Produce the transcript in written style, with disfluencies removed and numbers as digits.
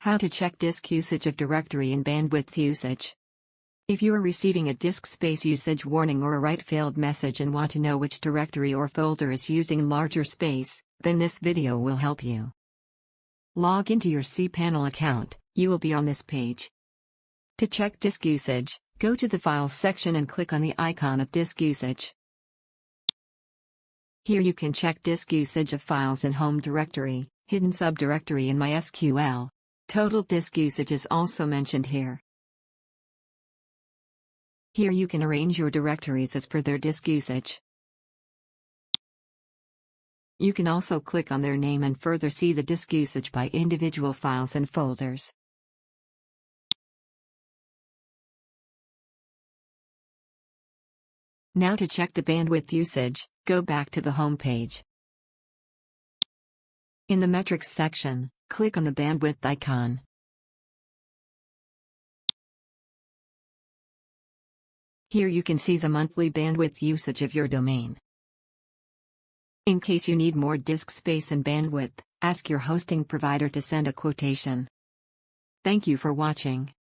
How to check disk usage of directory and bandwidth usage. If you are receiving a disk space usage warning or a write failed message and want to know which directory or folder is using larger space, then this video will help you. Log into your cPanel account. You will be on this page. To check disk usage, go to the Files section and click on the icon of disk usage. Here you can check disk usage of files in home directory, hidden subdirectory in MySQL. Total disk usage is also mentioned here. Here you can arrange your directories as per their disk usage. You can also click on their name and further see the disk usage by individual files and folders. Now to check the bandwidth usage, go back to the home page. In the metrics section, click on the bandwidth icon. Here you can see the monthly bandwidth usage of your domain. In case you need more disk space and bandwidth, ask your hosting provider to send a quotation. Thank you for watching.